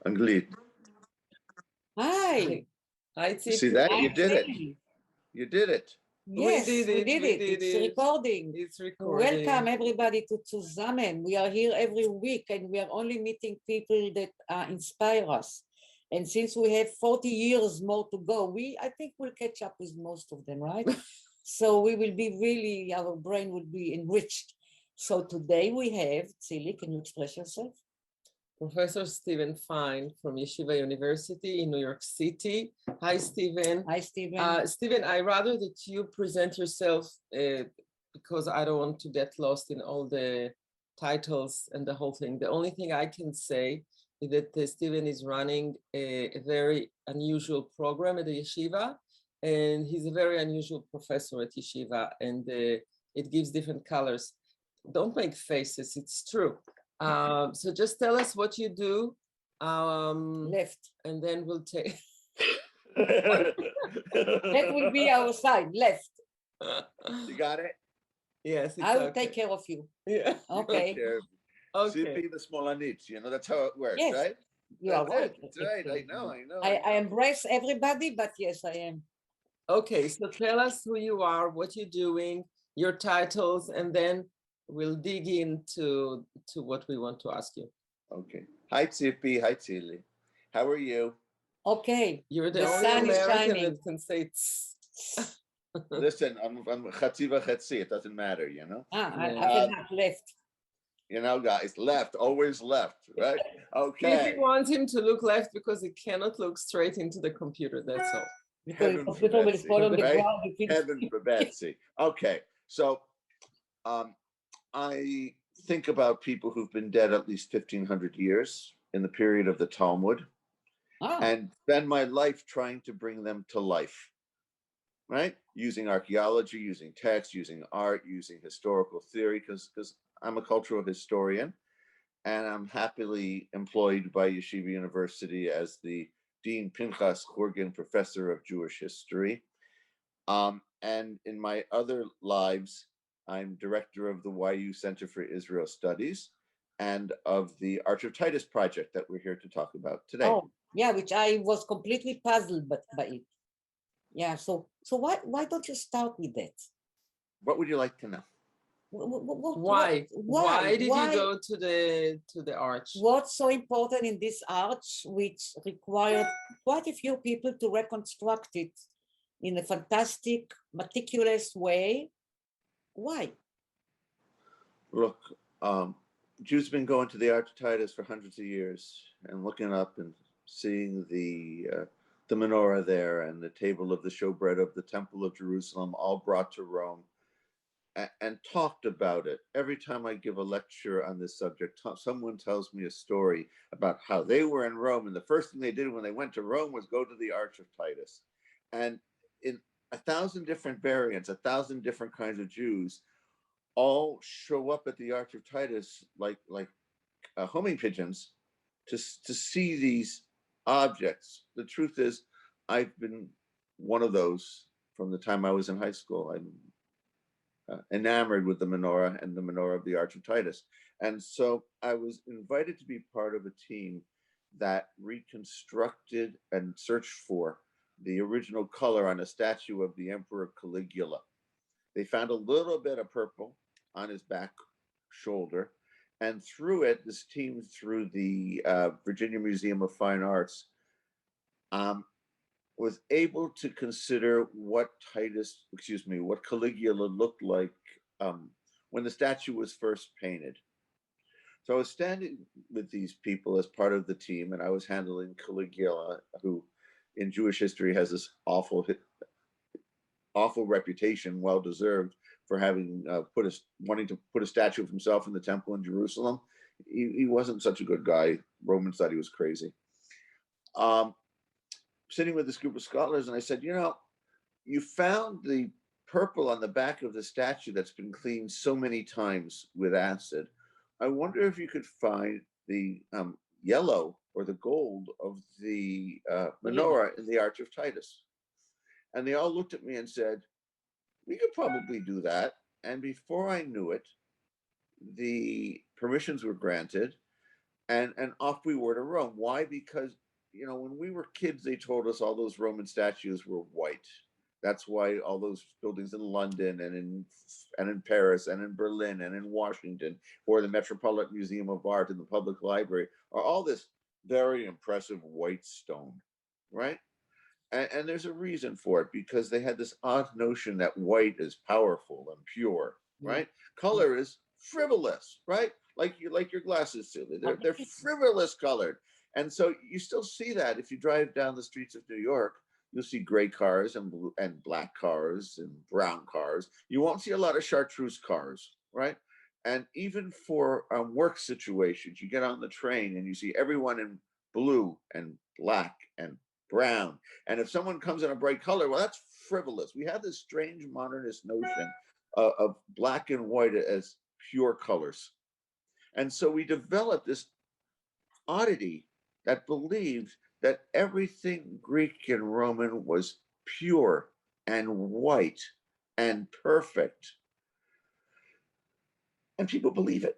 Anglit. Hi. Hi, Tzipi. See that? Hi, You did it. Tzipi. You did it. Yes, we did it. It's recording. It's recording. Welcome everybody to Tzuzamen. We are here every week and we are only meeting people that inspire us. And since we have 40 years more to go, I think we'll catch up with most of them, right? So we will be really, our brain will be enriched. So today we have, Tzili, can you express yourself? Professor Stephen Fine from Yeshiva University in New York City. Hi, Stephen. Hi, Stephen. Stephen, I'd rather that you present yourself because I don't want to get lost in all the titles and the whole thing. The only thing I can say is that Stephen is running a very unusual program at the Yeshiva, and he's a very unusual professor at Yeshiva, and it gives different colors. Don't make faces, it's true. So just tell us what you do. Left. And then we'll take... That will be our side, left. You got it? Yes, I will take care of you. Yeah. Okay. Okay. Tzipi the Smolanit, you know, that's how it works, yes. right? You are right. That's right. I know. I embrace everybody, but yes, I am. Okay, so tell us who you are, what you're doing, your titles, and then we'll dig into what we want to ask you. Okay. Hi, Tzipi. Hi, Tzili. How are you? Okay. You're the sun only is American shining. that can say it's... Listen, I'm chatziva chatzi. It doesn't matter, you know? I cannot left. You know, guys, left, always left, right? Okay. Tzipi wants him to look left because he cannot look straight into the computer, that's all. Because the computer will fall on the ground. Heaven forbid, see. Okay, so I think about people who've been dead at least 1,500 years in the period of the Talmud, and spend my life trying to bring them to life, right? Using archaeology, using text, using art, using historical theory, because I'm a cultural historian, and I'm happily employed by Yeshiva University as the Dean Pinchas Horgan Professor of Jewish History. And in my other lives, I'm director of the YU Center for Israel Studies and of the Arch of Titus Project that we're here to talk about today. Oh, yeah, which I was completely puzzled by it. Yeah, so why don't you start with that? What would you like to know? Why did you go to the arch? What's so important in this arch, which required quite a few people to reconstruct it in a fantastic, meticulous way? Why? Look, Jews have been going to the Arch of Titus for hundreds of years and looking up and seeing the menorah there and the table of the showbread of the Temple of Jerusalem, all brought to Rome, and talked about it. Every time I give a lecture on this subject, someone tells me a story about how they were in Rome, and the first thing they did when they went to Rome was go to the Arch of Titus. And in 1,000 different variants, 1,000 different kinds of Jews all show up at the Arch of Titus like homing pigeons to see these objects. The truth is, I've been one of those from the time I was in high school. I'm enamored with the menorah and the menorah of the Arch of Titus. And so I was invited to be part of a team that reconstructed and searched for the original color on a statue of the Emperor Caligula. They found a little bit of purple on his back shoulder, and through it, this team, through the Virginia Museum of Fine Arts, was able to consider what Caligula looked like when the statue was first painted. So I was standing with these people as part of the team, and I was handling Caligula, who in Jewish history has this awful reputation, well-deserved, for having wanting to put a statue of himself in the temple in Jerusalem. He wasn't such a good guy. Romans thought he was crazy. Sitting with this group of scholars, and I said, you know, you found the purple on the back of the statue that's been cleaned so many times with acid. I wonder if you could find the yellow or the gold of the menorah in the Arch of Titus. And they all looked at me and said, we could probably do that. And before I knew it, the permissions were granted. and off we were to Rome. Why? Because, when we were kids, they told us all those Roman statues were white. That's why all those buildings in London and in Paris and in Berlin and in Washington, or the Metropolitan Museum of Art and the Public Library, are all this very impressive white stone, right? And there's a reason for it, because they had this odd notion that white is powerful and pure, right? Color is frivolous, right? Like your glasses, Tzili. They're frivolous colored. And so you still see that if you drive down the streets of New York. You'll see gray cars and blue and black cars and brown cars. You won't see a lot of chartreuse cars, right? And even for work situations, you get on the train and you see everyone in blue and black and brown. And if someone comes in a bright color, well, that's frivolous. We have this strange modernist notion of black and white as pure colors. And so we developed this oddity that believed that everything Greek and Roman was pure and white and perfect. And people believe it.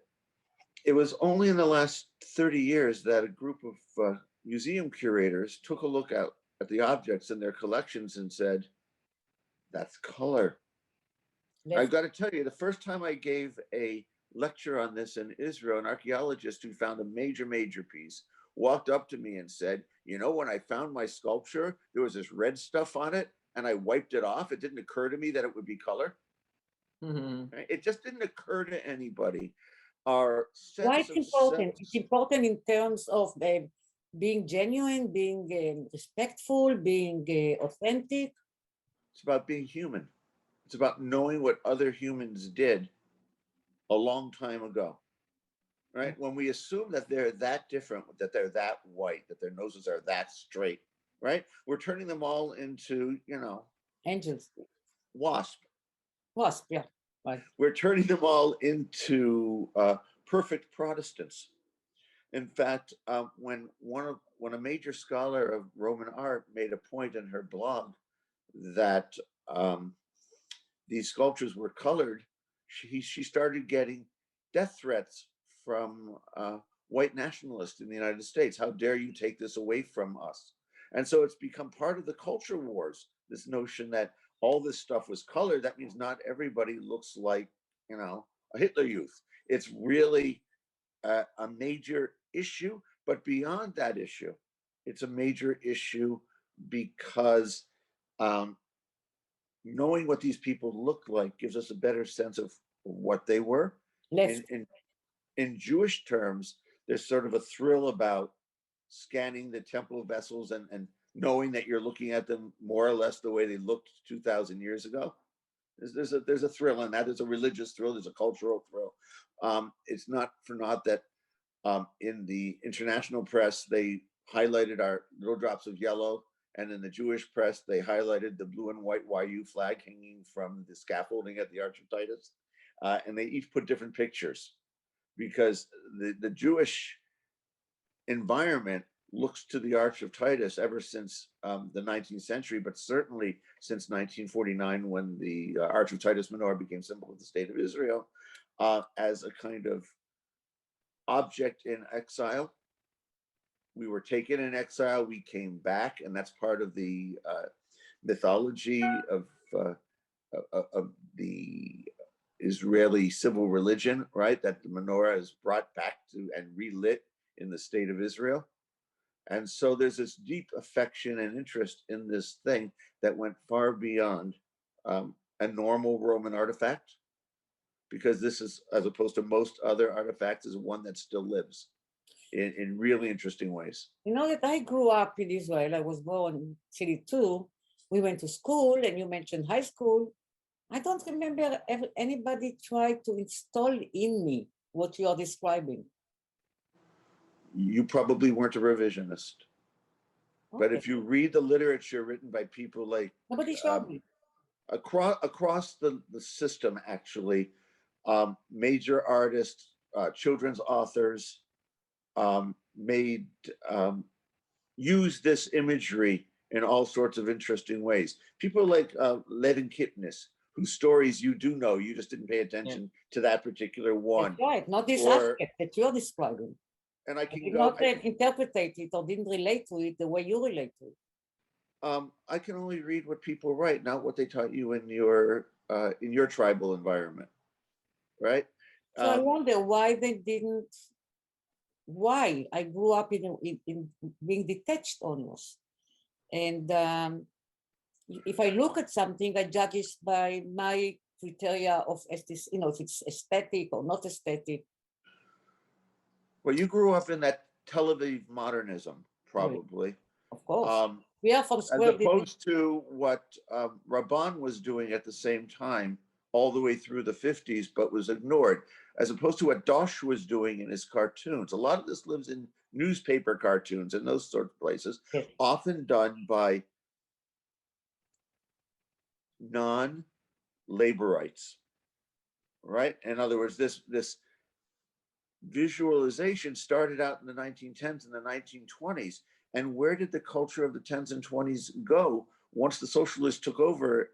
It was only in the last 30 years that a group of museum curators took a look at the objects in their collections and said, that's color. I've got to tell you, the first time I gave a lecture on this in Israel, an archaeologist who found a major piece walked up to me and said, when I found my sculpture, there was this red stuff on it and I wiped it off. It didn't occur to me that it would be color. Right? It just didn't occur to anybody. Why it's important? It's important in terms of being genuine, being respectful, being authentic. It's about being human. It's about knowing what other humans did a long time ago. Right? When we assume that they're that different, that they're that white, that their noses are that straight, right? We're turning them all into, angels. Wasp, yeah. Right. We're turning them all into perfect Protestants. In fact, when a major scholar of Roman art made a point in her blog that these sculptures were colored, she started getting death threats from white nationalists in the United States. How dare you take this away from us? And so it's become part of the culture wars, this notion that all this stuff was colored. That means not everybody looks like, a Hitler Youth. It's really a major issue, but beyond that issue, it's a major issue because knowing what these people look like gives us a better sense of what they were. In Jewish terms, there's sort of a thrill about scanning the temple vessels and knowing that you're looking at them more or less the way they looked 2,000 years ago. There's a thrill in that. There's a religious thrill. There's a cultural thrill. It's not for naught that in the international press, they highlighted our little drops of yellow. And in the Jewish press, they highlighted the blue and white YU flag hanging from the scaffolding at the Arch of Titus. And they each put different pictures, because the Jewish environment looks to the Arch of Titus ever since the 19th century, but certainly since 1949, when the Arch of Titus menorah became symbol of the state of Israel, as a kind of object in exile. We were taken in exile, we came back, and that's part of the mythology of the Israeli civil religion, right? That the menorah is brought back to and relit in the state of Israel. And so there's this deep affection and interest in this thing that went far beyond a normal Roman artifact, because this is, as opposed to most other artifacts, is one that still lives in really interesting ways. You know that I grew up in Israel. I was born in Tzili too. We went to school, and you mentioned high school. I don't remember anybody tried to install in me what you are describing. You probably weren't a revisionist. Okay. But if you read the literature written by people like nobody showed me. Across the system, actually, major artists, children's authors use this imagery in all sorts of interesting ways. People like Levin Kipnis, whose stories you do know, you just didn't pay attention to that particular one. That's right, not this aspect that you're describing. and I I can did go. not interpret it or didn't relate to it the way you relate to it. I can only read what people write, not what they taught you in your tribal environment, right? So I wonder why they didn't. Why I grew up in being detached almost, and if I look at something, I judge it by my criteria of aesthetic, if it's aesthetic or not aesthetic. Well, you grew up in that Tel Aviv modernism, probably. Of course. Um, We are from as Square. opposed to what Rabban was doing at the same time, all the way through the 50s, but was ignored, as opposed to what Dosh was doing in his cartoons. A lot of this lives in newspaper cartoons and those sort of places, Yes. often done by non-laborites, right? In other words, this visualization started out in the 1910s and the 1920s. And where did the culture of the 10s and 20s go once the socialists took over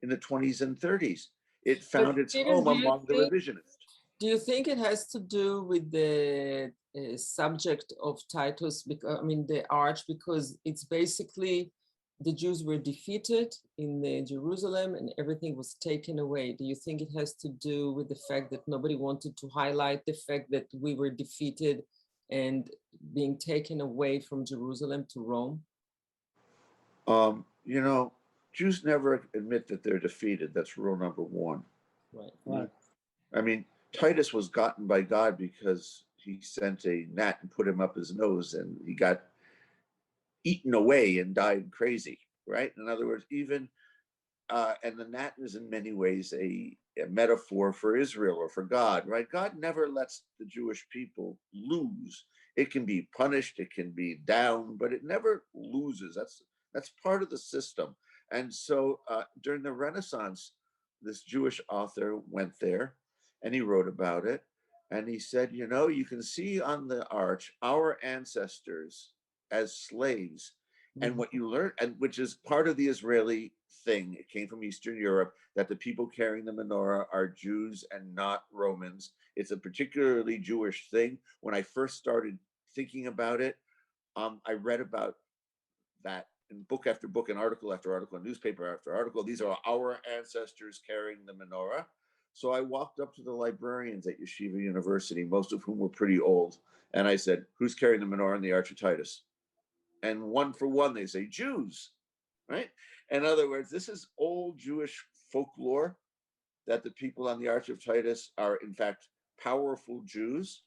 in the 20s and 30s? It found its home among the revisionists. Do you think it has to do with the subject of Titus, because, I mean, the Arch, because it's basically the Jews were defeated in Jerusalem and everything was taken away. Do you think it has to do with the fact that nobody wanted to highlight the fact that we were defeated and being taken away from Jerusalem to Rome? You know, Jews never admit that they're defeated. That's rule number one. Right. I mean, Titus was gotten by God because he sent a gnat and put him up his nose and he got eaten away and died crazy, right? In other words, even, and the gnat is in many ways a metaphor for Israel or for God, right? God never lets the Jewish people lose. It can be punished, it can be down, but it never loses. That's part of the system. And so during the Renaissance, this Jewish author went there and he wrote about it. And he said, you know, you can see on the arch our ancestors as slaves. And what you learn, and which is part of the Israeli thing, it came from Eastern Europe, that the people carrying the menorah are Jews and not Romans. It's a particularly Jewish thing. When I first started thinking about it, I read about that in book after book and article after article, newspaper after article. These are our ancestors carrying the menorah. So I walked up to the librarians at Yeshiva University, most of whom were pretty old, and I said, who's carrying the menorah in the Arch of Titus? And one for one, they say, Jews, right? In other words, this is old Jewish folklore that the people on the Arch of Titus are, in fact, powerful Jews.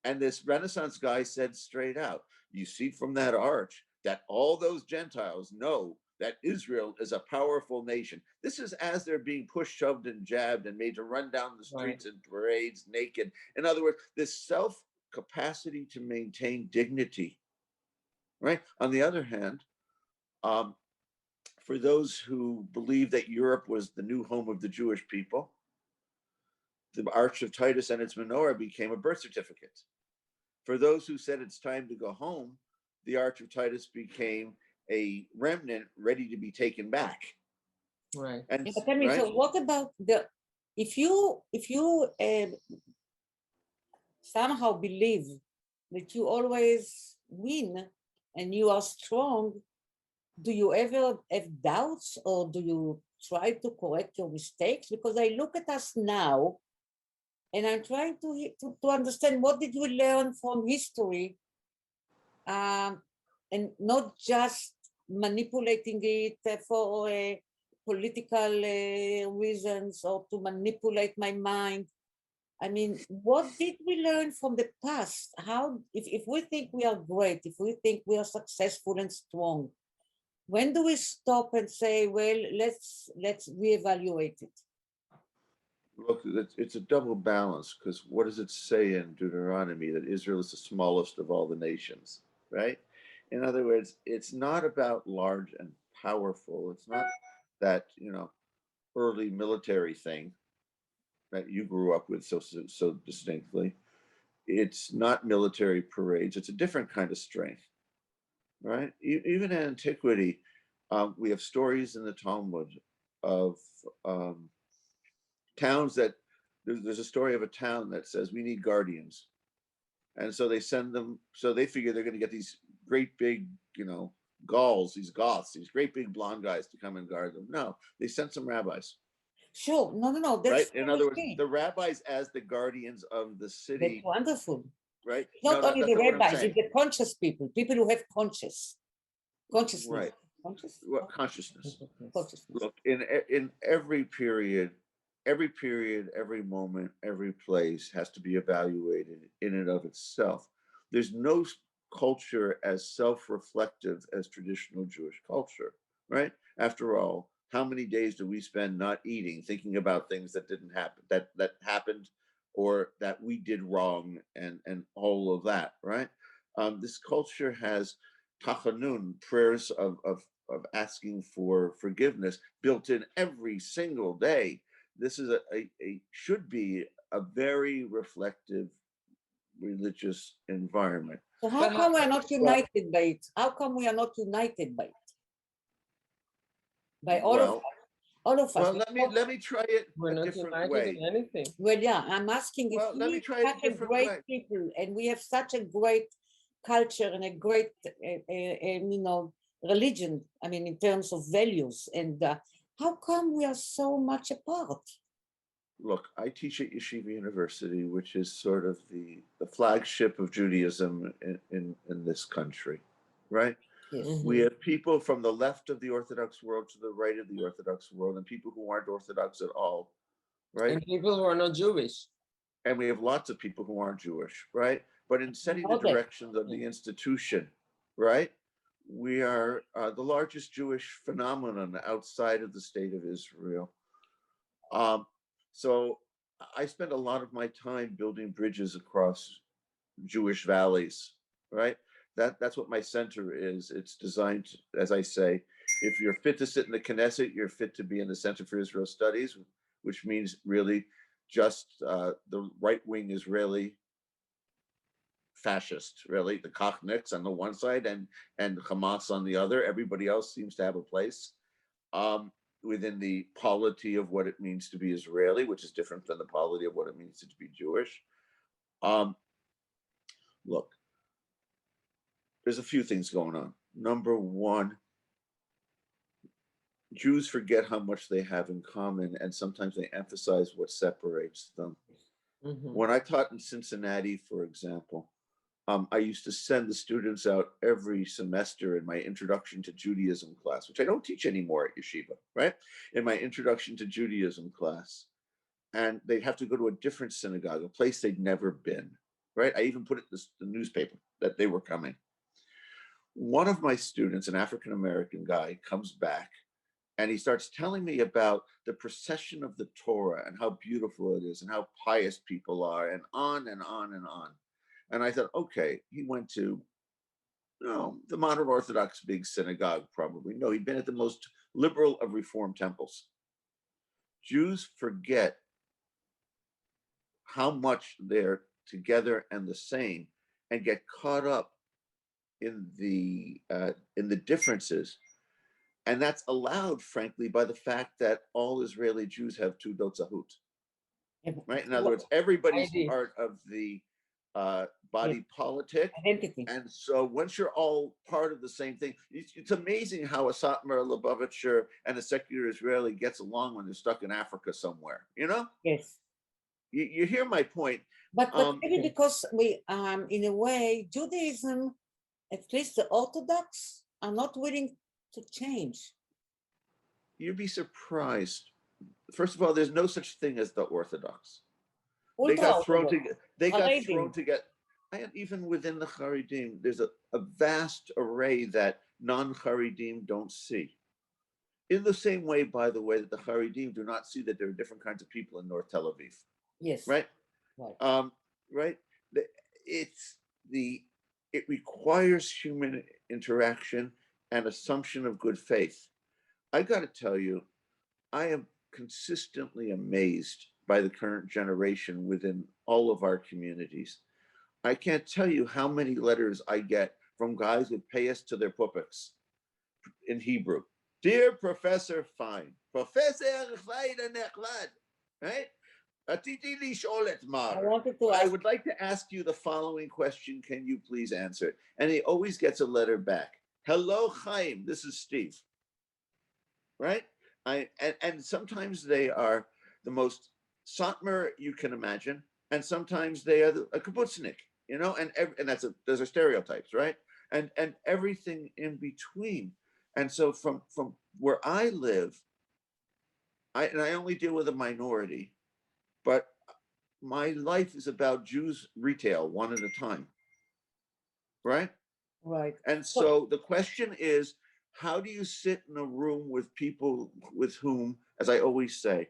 And this Renaissance guy said straight out, you see from that arch that all those Gentiles know that Israel is a powerful nation. This is as they're being pushed, shoved, and jabbed and made to run down the streets in parades naked. In other words, this self-capacity to maintain dignity, right? On the other hand, for those who believe that Europe was the new home of the Jewish people, the Arch of Titus and its menorah became a birth certificate. For those who said it's time to go home, the Arch of Titus became a remnant ready to be taken back. Right. And Yeah, but tell me, so what about if you somehow believe that you always win and you are strong, do you ever have doubts or do you try to correct your mistakes? Because I look at us now and I'm trying to understand what did we learn from history, and not just manipulating it for political reasons or to manipulate my mind. I mean, what did we learn from the past? How, if we think we are great, if we think we are successful and strong, when do we stop and say, well, let's reevaluate it? look, it's a double balance, because what does it say in Deuteronomy? That Israel is the smallest of all the nations, right? In other words, it's not about large and powerful. It's not that, early military thing that you grew up with so distinctly. It's not military parades. It's a different kind of strength, right? Even in antiquity, we have stories in the Talmud of towns that there's a story of a town that says we need guardians, And so they send them, so they figure they're going to get these great big, Gauls, these Goths, these great big blonde guys to come and guard them. No, they sent some rabbis, Sure. No. right? That's In the other words, thing. the rabbis as the guardians of the That's city, wonderful. right? Not No, only that's the not what I'm rabbis, saying. it's the conscious people who have consciousness. Right. Conscious? What consciousness? Consciousness. Look, in every period, every moment, every place has to be evaluated in and of itself. There's no culture as self-reflective as traditional Jewish culture, right? After all, how many days do we spend not eating, thinking about things that didn't happen, that happened, or that we did wrong, and all of that, right? This culture has tachanun, prayers of asking for forgiveness, built in every single day. This is a should be a very reflective religious environment. So how But come we are not united by it? How come we are not united by it? By all of Well, us, all of us. well, let me try it we're a not different united way. in anything. Well, yeah, I'm asking if Well, let me we try it a such a different great way. people and we have such a great culture and a great, religion. I mean, in terms of values, and how come we are so much apart? Look, I teach at Yeshiva University, which is sort of the flagship of Judaism in this country, right? Yes. We have people from the left of the Orthodox world to the right of the Orthodox world, and people who aren't Orthodox at all, right? And people who are not Jewish. And we have lots of people who aren't Jewish, right? But in setting the know that. directions of the institution, right? We are the largest Jewish phenomenon outside of the state of Israel. So I spend a lot of my time building bridges across Jewish valleys, right? That's what my center is. It's designed, as I say, if you're fit to sit in the Knesset, you're fit to be in the Center for Israel Studies, which means really just the right-wing Israeli fascist, really, the Kochniks on the one side and Hamas on the other. Everybody else seems to have a place within the polity of what it means to be Israeli, which is different than the polity of what it means to be Jewish. Look, there's a few things going on. Number one, Jews forget how much they have in common, and sometimes they emphasize what separates them. When I taught in Cincinnati, for example, I used to send the students out every semester in my Introduction to Judaism class, which I don't teach anymore at Yeshiva, right? In my Introduction to Judaism class. And they'd have to go to a different synagogue, a place they'd never been, right? I even put it in the newspaper that they were coming. One of my students, an African-American guy, comes back and he starts telling me about the procession of the Torah and how beautiful it is and how pious people are, and on and on and on. And I thought, okay, he went to, the modern Orthodox big synagogue, probably. No, he'd been at the most liberal of Reform temples. Jews forget how much they're together and the same, and get caught up in the differences. And that's allowed, frankly, by the fact that all Israeli Jews have Tuvdot Zahut, right? In other words, everybody's part of the body politic. Identity. And so once you're all part of the same thing, it's amazing how a Satmar, a Lubavitcher, and a secular Israeli gets along when they're stuck in Africa somewhere, Yes. You hear my point. But maybe because we, in a way, Judaism, at least the Orthodox, are not willing to change. You'd be surprised. First of all, there's no such thing as the Orthodox. They got thrown together. And even within the Haredim, there's a vast array that non-Haredim don't see. In the same way, by the way, that the Haredim do not see that there are different kinds of people in North Tel Aviv. Yes. Right? Right? It requires human interaction and assumption of good faith. I got to tell you, I am consistently amazed by the current generation within all of our communities. I can't tell you how many letters I get from guys with payas to their puppets in Hebrew. Dear Professor Fine, Professor Fine, right? I wanted to I ask. would like to ask you the following question. Can you please answer it? And he always gets a letter back. Hello, Chaim. This is Steve. Right? And sometimes they are the most Satmar you can imagine, and sometimes they are a kibbutznik, you know, and those are stereotypes, right? And everything in between. And so from where I live, I only deal with a minority, but my life is about Jews retail one at a time, right? Right. And so the question is, how do you sit in a room with people with whom, as I always say,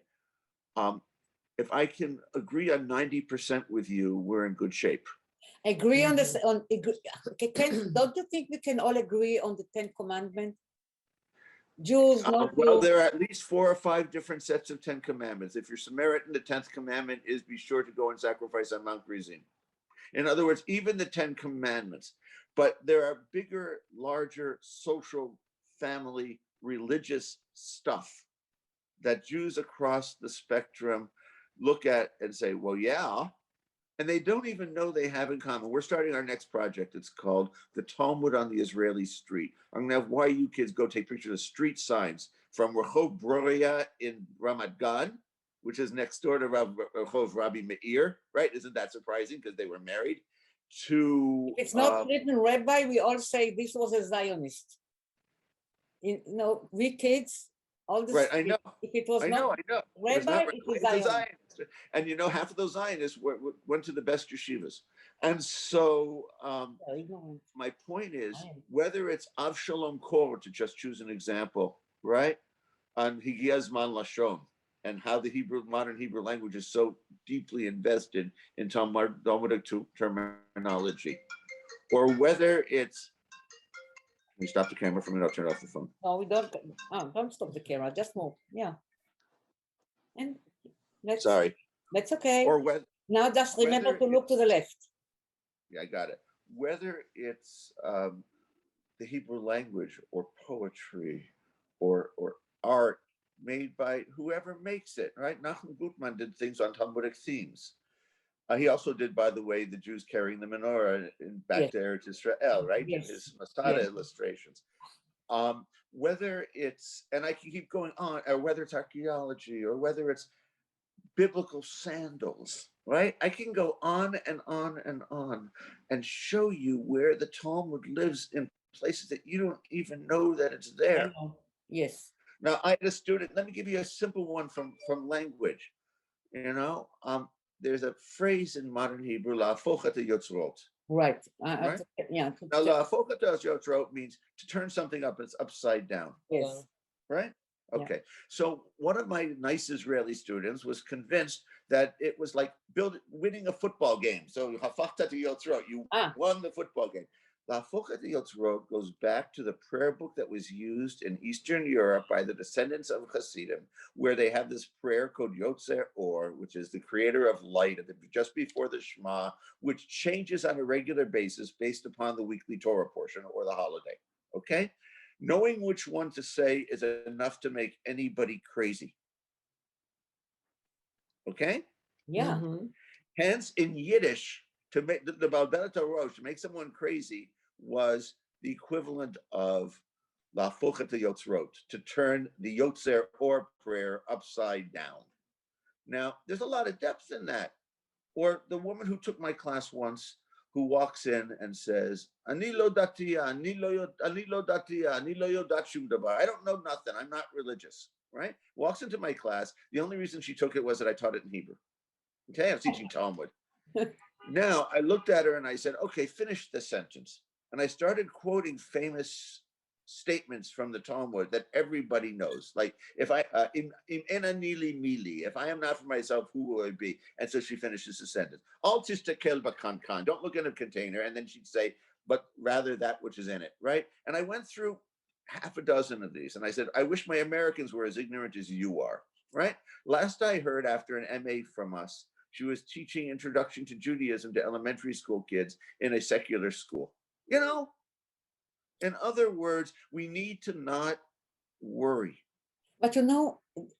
if I can agree on 90% with you, we're in good shape. Agree on this. Don't you think we can all agree on the 10 Commandments? Jews, not Well, Jews. there are at least 4 or 5 different sets of 10 commandments. If you're Samaritan, the 10th commandment is be sure to go and sacrifice on Mount Gerizim. In other words, even the 10 commandments. But there are bigger, larger social, family, religious stuff that Jews across the spectrum look at and say, well, yeah. And they don't even know they have in common. We're starting our next project. It's called The Talmud on the Israeli Street. I'm going to have YU kids go take pictures of street signs from Rehov Broria in Ramat Gan, which is next door to Rehov Rabbi Meir, right? Isn't that surprising because they were married? To If it's not written rabbi, we all say this was a Zionist. You know, we kids, all the right, I know. If it was I not know. rabbi, it is Zionist. And you know, half of those Zionists went to the best yeshivas. And so my point is, whether it's Avshalom Kor, to just choose an example, right? On Higiyazman Lashon, and how the modern Hebrew language is so deeply invested in Talmudic terminology, or whether it's, can you stop the camera for me? I'll turn off the phone. No, we don't. Don't stop the camera. Just move. Yeah. And Sorry. That's okay. Or whether now just remember to look to the left. Yeah, I got it. Whether it's the Hebrew language or poetry or art made by whoever makes it, right? Nachum Gutman did things on Talmudic themes. He also did, by the way, the Jews carrying the menorah back to Eretz Israel, right? In his Masada illustrations. Whether it's, and I can keep going on, or whether it's archaeology, or whether it's biblical sandals, right? I can go on and on and on and show you where the Talmud lives in places that you don't even know that it's there. Yes. Now, I had a student, let me give you a simple one from language. You know, there's a phrase in modern Hebrew, la'afochet yotzrot. Right. Yeah. Now, la'afochet yotzrot means to turn something up, it's upside down. Yes. Right? Okay. Yeah. So one of my nice Israeli students was convinced that it was like winning a football game. So hafachta yotzrot, you won the football game. La'afochet yotzrot goes back to the prayer book that was used in Eastern Europe by the descendants of Hasidim, where they have this prayer called Yotzer Or, which is the creator of light, just before the Shema, which changes on a regular basis based upon the weekly Torah portion or the holiday. Okay? Knowing which one to say is enough to make anybody crazy. Okay? Yeah. Mm-hmm. Hence, in Yiddish, to make the Balbelet Rosh, to make someone crazy, was the equivalent of la'afochet yotzrot, to turn the Yotzer Or prayer upside down. Now, there's a lot of depth in that. Or the woman who took my class once, who walks in and says, Ani lo datia, ani lo datia, ani lo yodat shum davar. I don't know nothing. I'm not religious, right? Walks into my class. The only reason she took it was that I taught it in Hebrew. Okay, I'm teaching Talmud. Now, I looked at her and I said, okay, finish the sentence. And I started quoting famous statements from the Talmud that everybody knows. Like, if I, in enanili mili, if I am not for myself, who will I be? And so she finishes the sentence. Al tistakel bakankan, don't look in a container. And then she'd say, but rather that which is in it, right? And I went through half a dozen of these. And I said, I wish my Americans were as ignorant as you are, right? Last I heard, after an MA from us, she was teaching Introduction to Judaism to elementary school kids in a secular school. You know, in other words, we need to not worry. But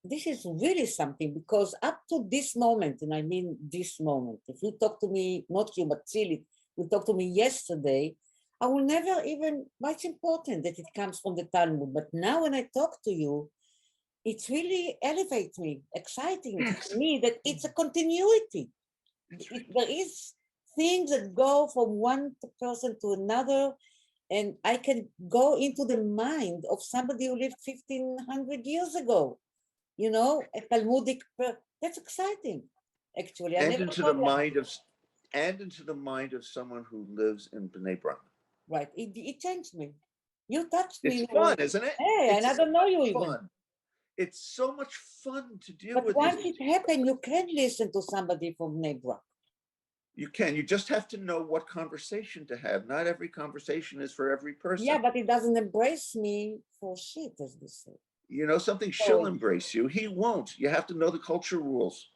this is really something, because up to this moment, and I mean this moment, if you talk to me, not you, but Tzili, you talked to me yesterday, I will never even, but it's important that it comes from the Talmud. But now when I talk to you, it really elevates me, exciting to me that it's a continuity. There is things that go from one person to another, and I can go into the mind of somebody who lived 1500 years ago, a Talmudic, that's exciting, actually. I And never into thought the that. mind of someone who lives in Bnei Brak. Right, it changed me. You touched me. It's fun, isn't it? Hey, and I don't know you even. Fun. It's so much fun to deal But with once these. it happened, you can listen to somebody from Bnei Brak. You can. You just have to know what conversation to have. Not every conversation is for every person. Yeah, but it doesn't embrace me for shit, as they say. Something she'll embrace you. He won't. You have to know the culture rules.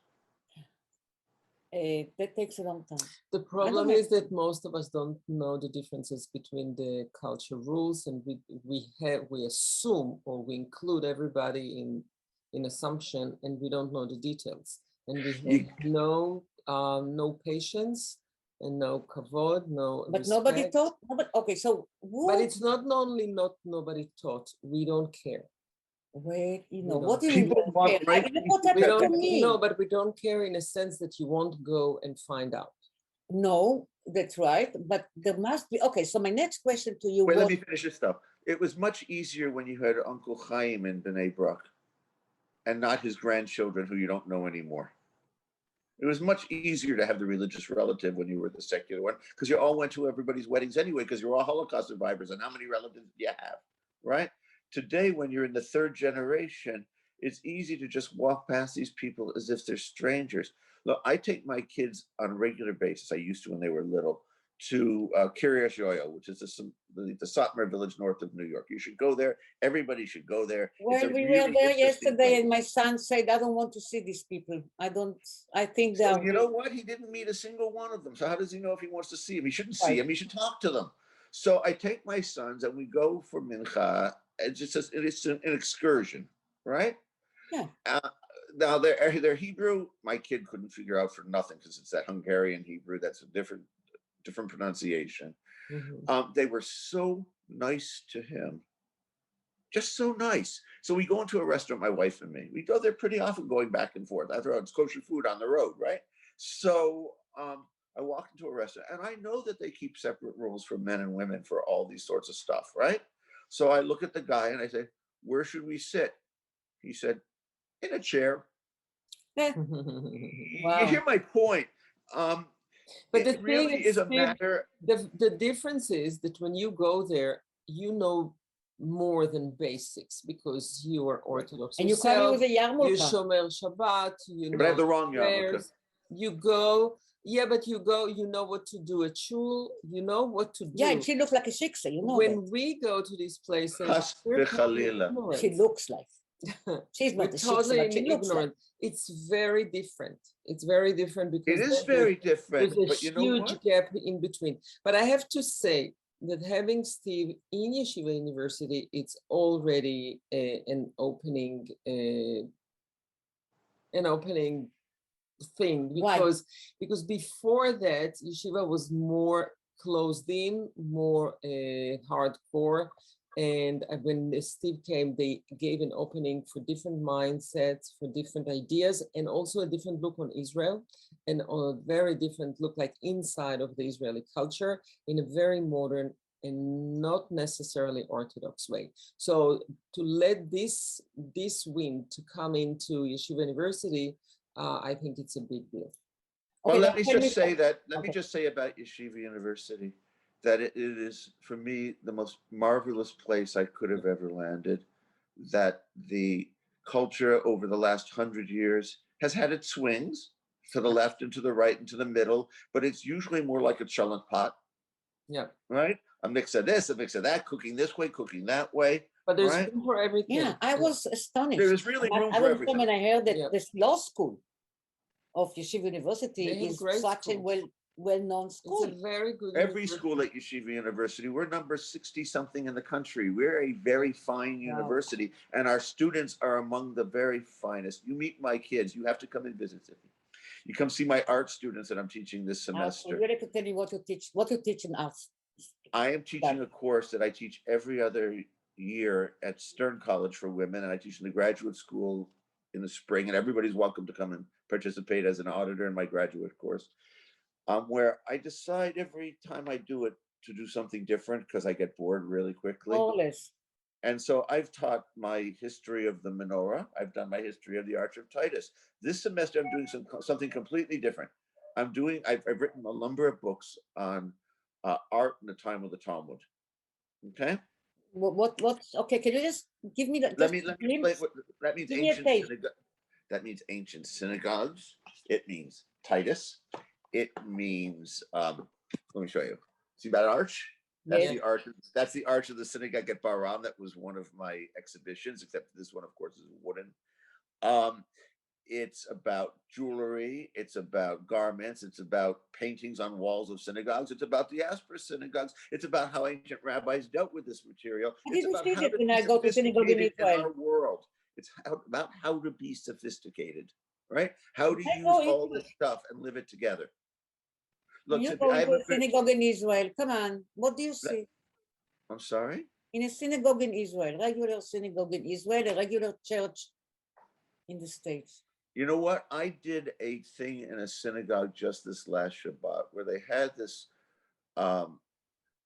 That takes a long time. The problem is that most of us don't know the differences between the culture rules, and we assume, or we include everybody in assumption, and we don't know the details, and we have no patience and no kavod, no. But respect. nobody taught. Okay, so but it's not only not nobody taught. We don't care. Wait, don't what do you People mean? want right. What happened to me? No, but we don't care in a sense that you won't go and find out. No, that's right. But there must be. Okay, so my next question to you Wait, was. let me finish this stuff. It was much easier when you had Uncle Chaim in Bnei Brak and not his grandchildren who you don't know anymore. It was much easier to have the religious relative when you were the secular one, because you all went to everybody's weddings anyway, because you're all Holocaust survivors, and how many relatives do you have, right? Today, when you're in the third generation, it's easy to just walk past these people as if they're strangers. Look, I take my kids on a regular basis, I used to when they were little, to Kiryas Yoel, which is the Satmar village north of New York. You should go there. Everybody should go there. Well, we were there yesterday, and my son said, I don't want to see these people. I think that. So you know what? He didn't meet a single one of them. So how does he know if he wants to see him? He shouldn't see him. He should talk to them. So I take my sons and we go for mincha. It's an excursion, right? Yeah. Now they're Hebrew. My kid couldn't figure out for nothing because it's that Hungarian Hebrew. That's a different pronunciation. Mm-hmm. They were so nice to him, just so nice. So we go into a restaurant, my wife and me. We go there pretty often, going back and forth. After all, it's kosher food on the road, right? So I walk into a restaurant, and I know that they keep separate rules for men and women for all these sorts of stuff, right? So I look at the guy and I say, "Where should we sit?" He said, "In a chair." Wow. You hear my point. But it really is a matter. The difference is that when you go there, you know more than basics because you are Orthodox. And you come with a yarmulke. You shomer Shabbat. But I have the wrong yarmulke. You go. Yeah, but you go, you know what to do at shul, you know what to do. Yeah, and she looks like a shiksa, When we go to these places, she looks like. She's not a totally shiksa, but she looks ignorant. like. It's very different. It's very different because it is very different. There's a but you know huge what? gap in between. But I have to say that having Steve in Yeshiva University, it's already an opening thing because before that Yeshiva was more closed in, more hardcore, and when Steve came, they gave an opening for different mindsets, for different ideas, and also a different look on Israel, and a very different look like inside of the Israeli culture in a very modern and not necessarily Orthodox way. So to let this wind to come into Yeshiva University, I think it's a big deal. Well, let me just say that. Let me just say about Yeshiva University that it is, for me, the most marvelous place I could have ever landed. That the culture over the last 100 years has had its swings to the left and to the right and to the middle, but it's usually more like a cholent pot. Yeah. Right? A mix of this, a mix of that, cooking this way, cooking that way. But there's room for everything. Yeah, I was astonished. There is really room for everything. When I heard that this law school of Yeshiva University is such a well-known It's school. a very good Every university. school at Yeshiva University, we're number 60 something in the country. We're a very fine Wow. university, and our students are among the very finest. You meet my kids, you have to come and visit Tzipi. You come see my art students that I'm teaching this So semester. you have to tell me what you teach in arts. I am teaching a course that I teach every other year at Stern College for Women, and I teach in the graduate school in the spring, and everybody's welcome to come and participate as an auditor in my graduate course, where I decide every time I do it to do something different because I get bored really quickly. More or less. And so I've taught my history of the menorah. I've done my history of the Arch of Titus. This semester, I'm doing something completely different. I've written a number of books on art in the time of the Talmud. Okay. Okay, can you just give me that? Let me explain what that means. Give me a page. That means ancient synagogues. It means Titus. It means let me show you. See that arch? That's Yes. the arch. That's the arch of the synagogue at Baram. That was one of my exhibitions, except this one, of course, is wooden. It's about jewelry. It's about garments. It's about paintings on walls of synagogues. It's about diaspora synagogues. It's about how ancient rabbis dealt with this material. I It's didn't about see how that to when be I go to synagogue in sophisticated in Israel. our world. It's about how to be sophisticated, right? How to I use go all into- this stuff and live it together. When Look, you Tzipi, go I have into a a synagogue in Israel, come on, what do you see? I'm sorry? In a synagogue in Israel, regular synagogue in Israel, a regular church in the States. You know what? I did a thing in a synagogue just this last Shabbat where they had this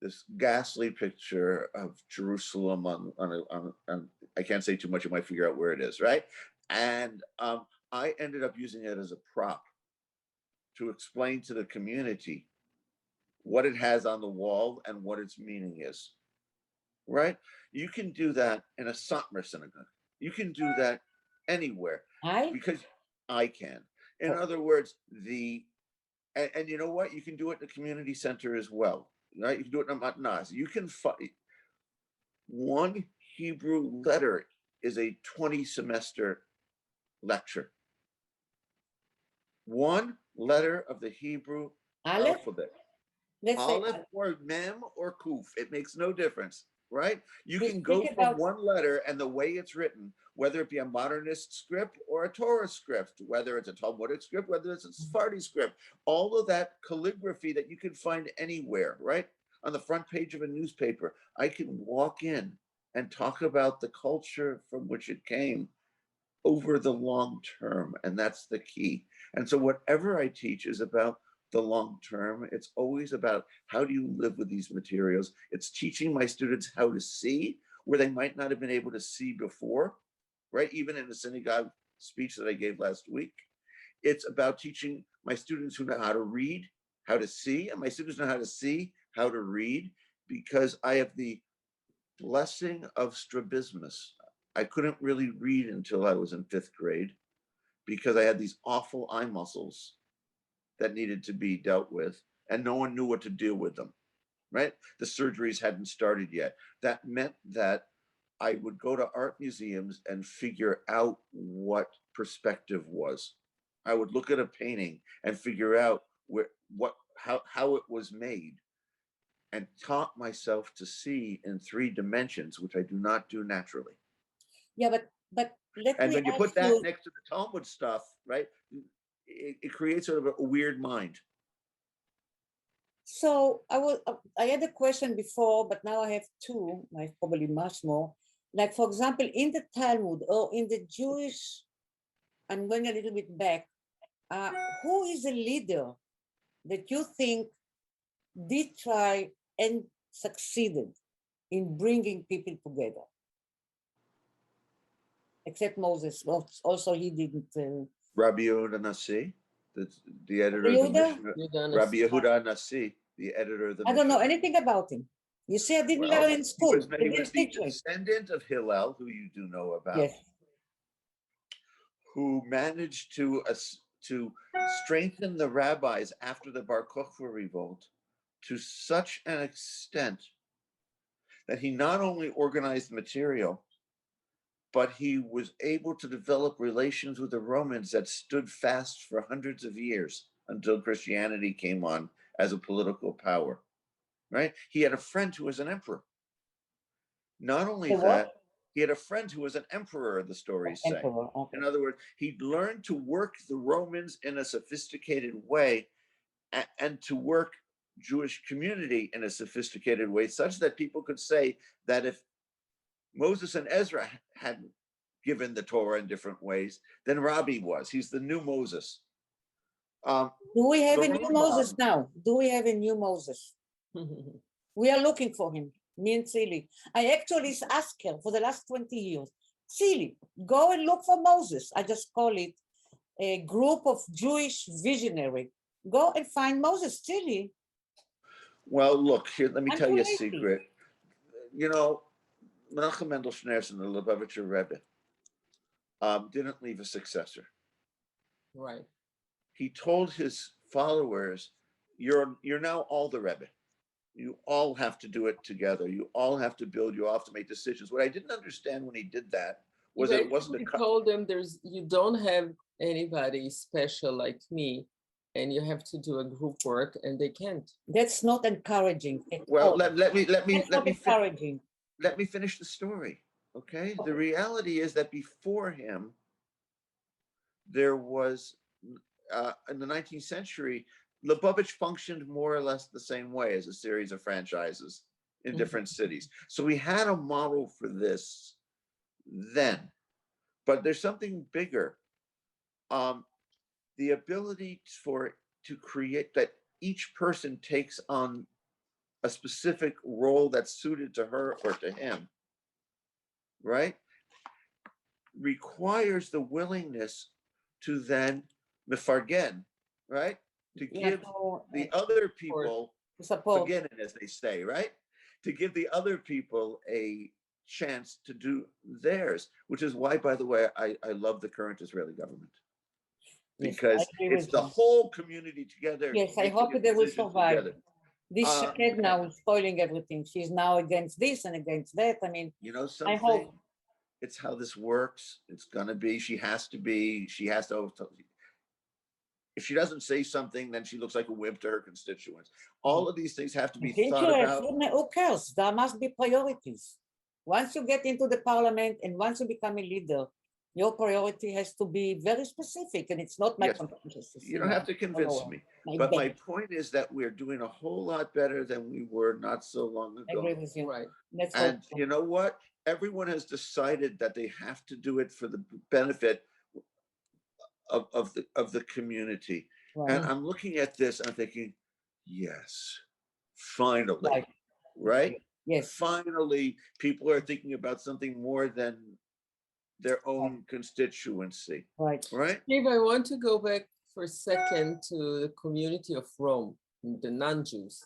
this ghastly picture of Jerusalem on I can't say too much, you might figure out where it is, right? And I ended up using it as a prop to explain to the community what it has on the wall and what its meaning is, right? You can do that in a Satmar synagogue. You can do that anywhere because I can. In other words, and you know what? You can do it in the community center as well, right? You can do it in a matnas. You can find one Hebrew letter is a 20 semester lecture. One letter of the Hebrew alphabet. Let's Aleph say or Mem or Kuf, it makes no difference, right? You Think can go from about- one letter and the way it's written, whether it be a modernist script or a Torah script, whether it's a Talmudic script, whether it's a Sephardi script, all of that calligraphy that you can find anywhere, right? On the front page of a newspaper, I can walk in and talk about the culture from which it came over the long term, and that's the key. And so whatever I teach is about the long term. It's always about how do you live with these materials. It's teaching my students how to see where they might not have been able to see before, right? Even in the synagogue speech that I gave last week. It's about teaching my students who know how to read, how to see, and my students know how to see, how to read, because I have the blessing of strabismus. I couldn't really read until I was in 5th grade because I had these awful eye muscles that needed to be dealt with, and no one knew what to do with them, right? The surgeries hadn't started yet. That meant that I would go to art museums and figure out what perspective was. I would look at a painting and figure out how it was made, and taught myself to see in 3 dimensions, which I do not do naturally. Yeah, but let And me when you ask put that you, next to the Talmud stuff, right, it creates sort of a weird mind. so I had a question before, but now I have two, like probably much more. Like for example, in the Talmud or in the Jewish, I'm going a little bit back, who is a leader that you think did try and succeeded in bringing people together? Except Moses, also he didn't. Rabbi Yehuda Nasi, the editor of the Yehuda? Mishnah. Rabbi Yehuda Nasi, the editor of the I don't know Mishnah. anything about him. You see, I didn't Well, learn in school. He They was didn't the teach me. descendant of Hillel, who you do know about, Yes. who managed to strengthen the rabbis after the Bar Kokhba revolt to such an extent that he not only organized material, but he was able to develop relations with the Romans that stood fast for hundreds of years until Christianity came on as a political power, right? He had a friend who was an emperor. Not only that, he had a friend who was an emperor, the stories say. Emperor, okay. In other words, he learned to work the Romans in a sophisticated way and to work Jewish community in a sophisticated way, such that people could say that if Moses and Ezra hadn't given the Torah in different ways, then Rabbi was. He's the new Moses. Do we have the a new Moses now? Do we have a new Moses? We are looking for him, me and Tzili. I actually asked her for the last 20 years, Tzili, go and look for Moses. I just call it a group of Jewish visionary. Go and find Moses, Tzili. Well, look, here, let me I'm tell you a crazy. secret. You know, Menachem Mendel Schneerson, the Lubavitcher Rebbe, didn't leave a successor. Right. He told his followers, you're now all the Rebbe. You all have to do it together. You all have to build, you all have to make decisions. What I didn't understand when he did that was that it wasn't a told them you don't have anybody special like me, and you have to do a group work, and they can't. That's not encouraging. Well, let me encouraging. Let me finish the story. Okay. The reality is that before him, there was in the 19th century, Lubavitch functioned more or less the same way as a series of franchises in different cities. So we had a model for this then, but there's something bigger. The ability to create that each person takes on a specific role that's suited to her or to him, right? Requires the willingness to then mefargen, right? To give the other people support, as they say, right? To give the other people a chance to do theirs, which is why, by the way, I love the current Israeli government. Because it's the whole community together. Yes, I hope they will survive. Together. This Shaked now is spoiling everything. She's now against this and against that. I mean, you know something? I hope. It's how this works. It's gonna be, she has to, if she doesn't say something, then she looks like a wimp to her constituents. All of these things have to be thought about. Who cares? There must be priorities. Once you get into the parliament and once you become a leader, your priority has to be very specific, and it's not my conscience. You don't have to convince me. But my point is that we're doing a whole lot better than we were not so long ago. I agree with you. Right. And you know what? Everyone has decided that they have to do it for the benefit of the community. Right. And I'm looking at this and I'm thinking, yes, finally, right? Yes. Finally, people are thinking about something more than their own constituency. Right. Right. Steve, I want to go back for a second to the community of Rome, the non-Jews.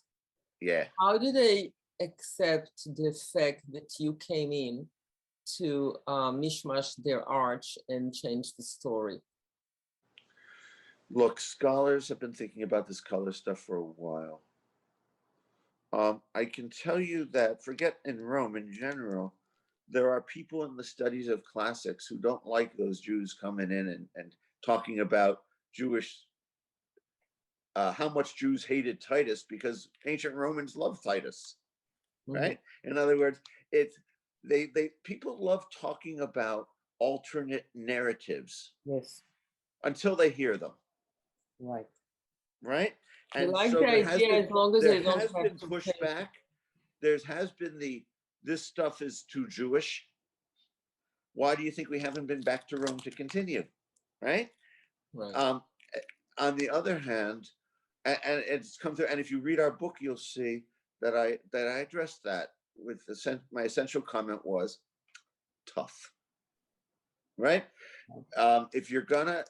Yeah. How do they accept the fact that you came in to mishmash their arch and change the story? Look, scholars have been thinking about this color stuff for a while. I can tell you that, forget in Rome in general, there are people in the studies of classics who don't like those Jews coming in and talking about Jewish, how much Jews hated Titus, because ancient Romans loved Titus, right? In other words, people love talking about alternate narratives. Yes. Until they hear them. Right. Right? And like so the idea, as long as there has been pushback. There has been this stuff is too Jewish. Why do you think we haven't been back to Rome to continue? Right? Right. On the other hand, and it's come through, and if you read our book, you'll see that I addressed that with my essential comment was tough. Right? If you're gonna,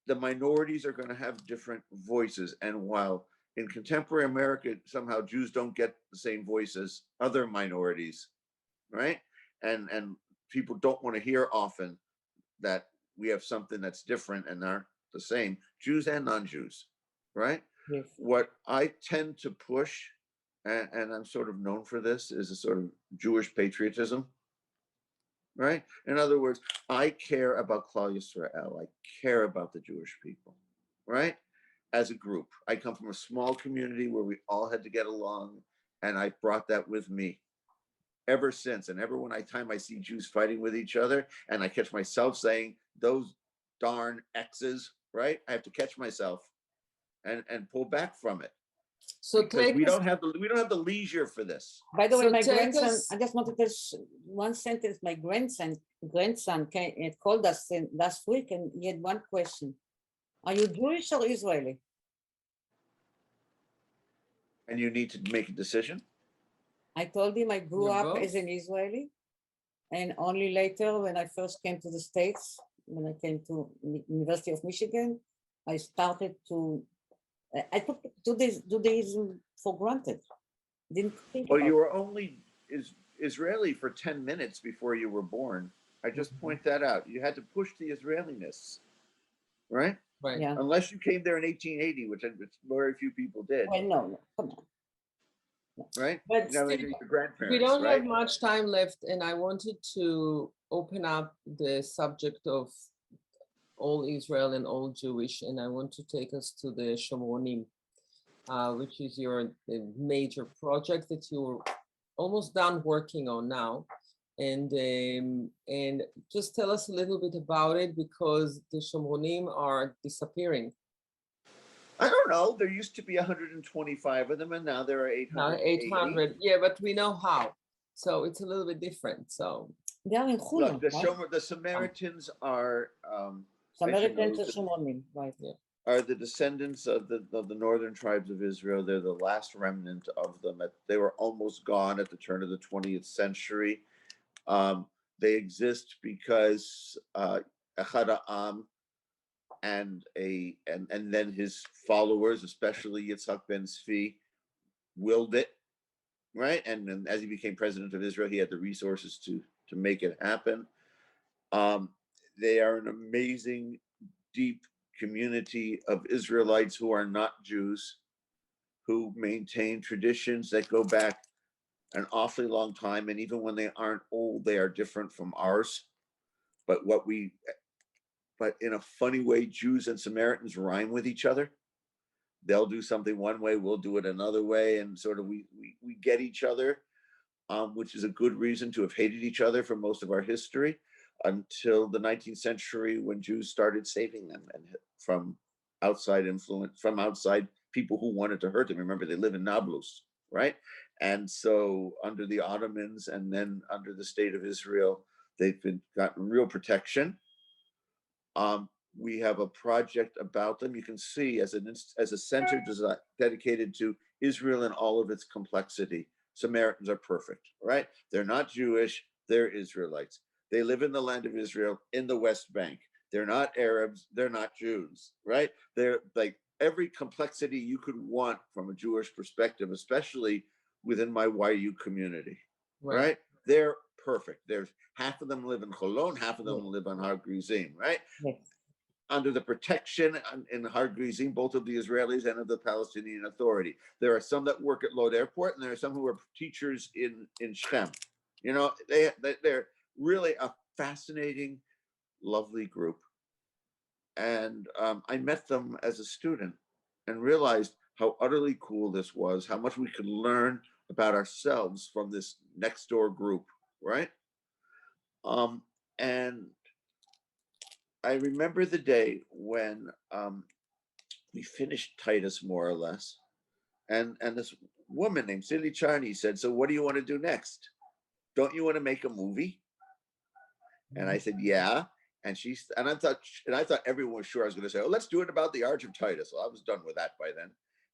the minorities are going to have different voices. And while in contemporary America, somehow Jews don't get the same voice as other minorities, right? And people don't want to hear often that we have something that's different and aren't the same, Jews and non-Jews, right? Yes. What I tend to push, and I'm sort of known for this, is a sort of Jewish patriotism. Right? In other words, I care about Klal Yisrael. I care about the Jewish people, right? as a group. I come from a small community where we all had to get along, and I brought that with me ever since. And every time I see Jews fighting with each other, and I catch myself saying, those darn X's, right? I have to catch myself and pull back from it. So because we don't have the leisure for this. By the way, So my take grandson, us- I just wanted to one sentence. My grandson called us last week, and he had one question: are you Jewish or Israeli? And you need to make a decision. I told him I grew You're up both? as an Israeli, and only later, when I first came to the States, when I came to University of Michigan, I started to. I took Judaism for granted. Didn't think Well, about you were only Israeli for 10 minutes before you were born. I just point that out. You had to push the Israeliness, right? Right. Yeah. Unless you came there in 1880, which very few people did, Well, no, come on. right? But You know, still, your grandparents, we don't right? have much time left, and I wanted to open up the subject of all Israel and all Jewish, and I want to take us to the Shomronim, which is your major project that you're almost done working on now. And just tell us a little bit about it, because the Shomronim are disappearing. I don't know. There used to be 125 of them, and now there are 800. Now 800, yeah, but we know how. So it's a little bit different. So They are in Chula, Look, right? the Samaritans are Samaritans know that- and Shomronim, right? yeah. are the descendants of the northern tribes of Israel. They're the last remnant of them. They were almost gone at the turn of the 20th century. They exist because Echad Ha'am and then his followers, especially Yitzhak ben Tzvi, willed it, right? And as he became president of Israel, he had the resources to make it happen. They are an amazing, deep community of Israelites who are not Jews, who maintain traditions that go back an awfully long time. And even when they aren't old, they are different from ours. But in a funny way, Jews and Samaritans rhyme with each other. They'll do something one way, we'll do it another way. And sort of we get each other, which is a good reason to have hated each other for most of our history, until the 19th century, when Jews started saving them and from outside influence, from outside people who wanted to hurt them. Remember, they live in Nablus, right? And so under the Ottomans and then under the state of Israel, they've gotten real protection. We have a project about them. You can see as a center dedicated to Israel and all of its complexity. Samaritans are perfect, right? They're not Jewish, they're Israelites. They live in the land of Israel in the West Bank. They're not Arabs, they're not Jews, right? They're like every complexity you could want from a Jewish perspective, especially within my YU community, right? They're perfect. There's half of them live in Cholon, half of them live on Har Gerizim, right? Yes. Under the protection in Har Gerizim, both of the Israelis and of the Palestinian Authority. There are some that work at Lod Airport, and there are some who are teachers in Shem. You know, they're really a fascinating, lovely group. And I met them as a student and realized how utterly cool this was, how much we could learn about ourselves from this next door group, right? And I remember the day when we finished Titus, more or less, and this woman named Tzili Charney said, "So what do you want to do next? Don't you want to make a movie?" And I said, "Yeah." And I thought everyone was sure I was going to say, "Oh, let's do it about the Arch of Titus." Well, I was done with that by then.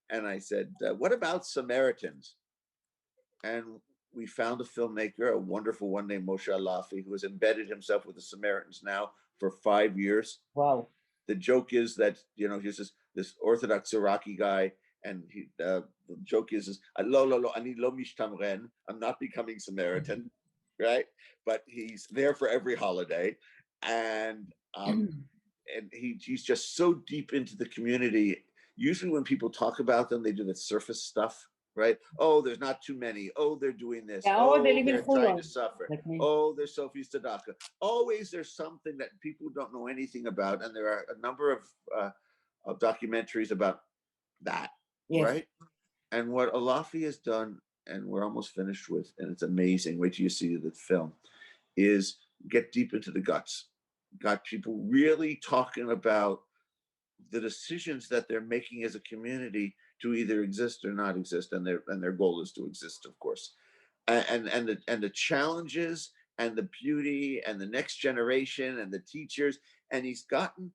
And I said, "What about Samaritans?" And we found a filmmaker, a wonderful one named Moshe Alafi, who has embedded himself with the Samaritans now for 5 years. Wow. The joke is that, you know, he's this Orthodox Iraqi guy, and the joke is lo, ani lo mishtamren, I'm not becoming Samaritan, right? But he's there for every holiday, and he's just so deep into the community. Usually when people talk about them, they do the surface stuff, right? Oh, there's not too many. Oh, they're doing this. Yeah, oh, they live in they're trying to Chulon, suffer. like me. Oh, there's Sophie Stadaka. Always there's something that people don't know anything about. And there are a number of documentaries about that, Yes. right? And what Alafi has done, and we're almost finished with, and it's amazing, wait till you see the film, is get deep into the guts. Got people really talking about the decisions that they're making as a community to either exist or not exist, and their goal is to exist, of course. And the challenges and the beauty and the next generation and the teachers, and he's gotten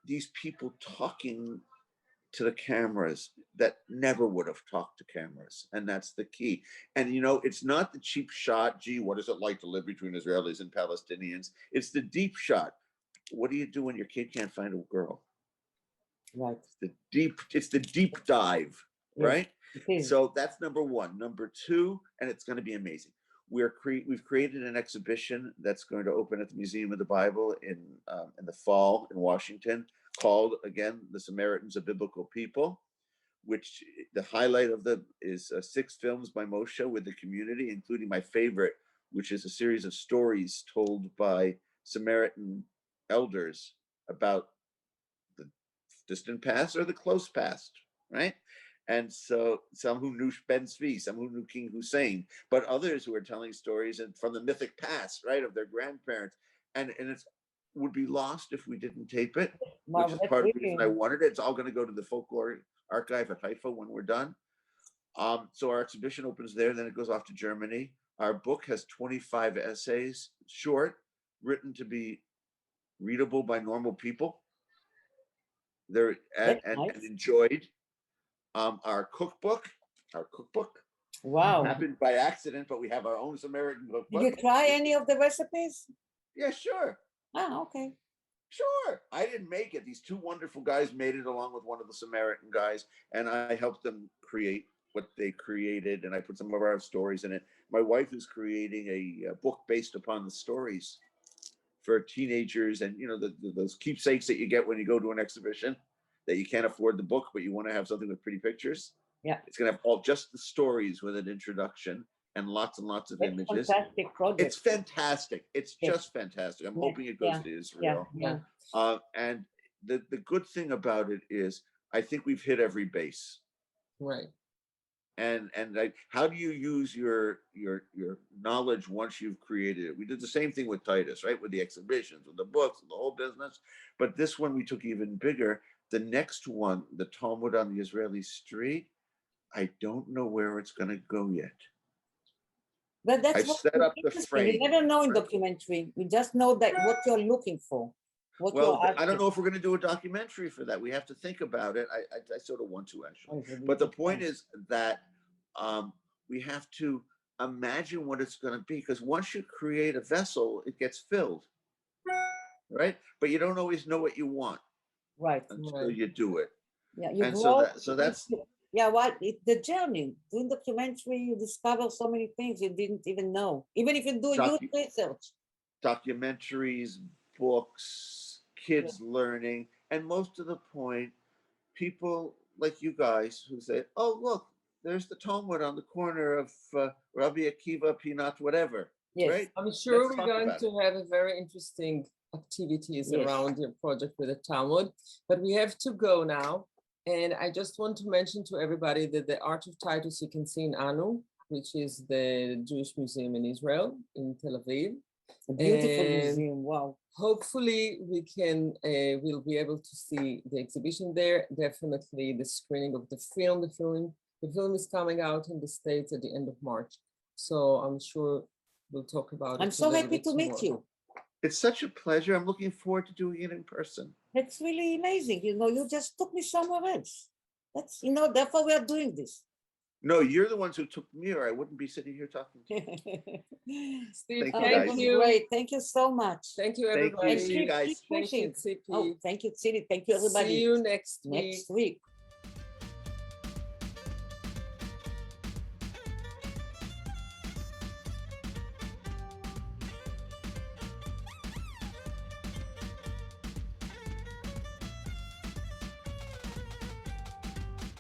these people talking to the cameras that never would have talked to cameras, and that's the key. And you know, it's not the cheap shot, gee, what is it like to live between Israelis and Palestinians? It's the deep shot. What do you do when your kid can't find a girl? Right. It's the deep dive, Yes, right? it is. So that's number one. Number two, and it's going to be amazing. We've created an exhibition that's going to open at the Museum of the Bible in the fall in Washington, called again the Samaritans, a Biblical People, which the highlight of is 6 films by Moshe with the community, including my favorite, which is a series of stories told by Samaritan elders about the distant past or the close past, right? And so some who knew Ben Tzvi, some who knew King Hussein, but others who are telling stories from the mythic past, right, of their grandparents. And it would be lost if we didn't tape it, Wow, which is that's part of the reason I really- wanted it. It's all going to go to the Folklore Archive at Haifa when we're done. So our exhibition opens there, then it goes off to Germany. Our book has 25 essays, short, written to be readable by normal people. They're and nice. enjoyed. Our cookbook Wow. happened by accident, but we have our own Samaritan Did cookbook. you try any of the recipes? Yeah, sure. Ah, okay. Sure. I didn't make it. These 2 wonderful guys made it along with one of the Samaritan guys, and I helped them create what they created, and I put some of our stories in it. My wife is creating a book based upon the stories for teenagers, and you know, those keepsakes that you get when you go to an exhibition that you can't afford the book, but you want to have something with pretty pictures. Yeah. It's going to have just the stories with an introduction and lots of That's images. fantastic project. It's fantastic. It's Yes. just fantastic. I'm Yeah, hoping it goes yeah, to Israel. Yeah. And the good thing about it is I think we've hit every base. Right. And how do you use your knowledge once you've created it? We did the same thing with Titus, right? With the exhibitions, with the books, with the whole business. But this one we took even bigger. The next one, the Talmud on the Israeli street, I don't know where it's going to go yet. But that's I've what set up the interesting. frame. You never know in right? documentary. We just know that what you're looking for. What Well, you're I don't after. know if we're going to do a documentary for that. We have to think about it. I sort of want to, actually. Oh, it's a But the big point thing. is that we have to imagine what it's going to be, because once you create a vessel, it gets filled, right? But you don't always know what you want Right. until Right. you do it. Yeah, you And grow. so that's Yeah, what the journey doing documentary, you discover so many things you didn't even know. Even if you do huge research. documentaries, books, kids learning, and most of the point, people like you guys who say, "Oh, look, there's the Talmud on the corner of Rabbi Akiva, Peanut, whatever." Yes. Right? I'm sure Let's we're talk going about to have a very interesting activities Yes. around your project with the Talmud, but we have to go now. And I just want to mention to everybody that the Arch of Titus you can see in Anu, which is the Jewish museum in Israel, in Tel Aviv. A beautiful And museum. Wow. hopefully we'll be able to see the exhibition there. Definitely the screening of the film. The film is coming out in the States at the end of March. So I'm sure we'll talk about it. I'm a so little happy bit to meet more. you. It's such a pleasure. I'm looking forward to doing it in person. That's really amazing. You know, you just took me somewhere else. That's, you know, therefore we are doing this. No, you're the ones who took me, or I wouldn't be sitting here talking to you. Steve, Thank you, thank guys. you. Great. Thank you so much. Thank you, Thank you. everybody. See you guys. Keep Thank you, pushing. Tzipi. Oh, thank you, Tzili. Thank you, everybody. See you next week. Next week.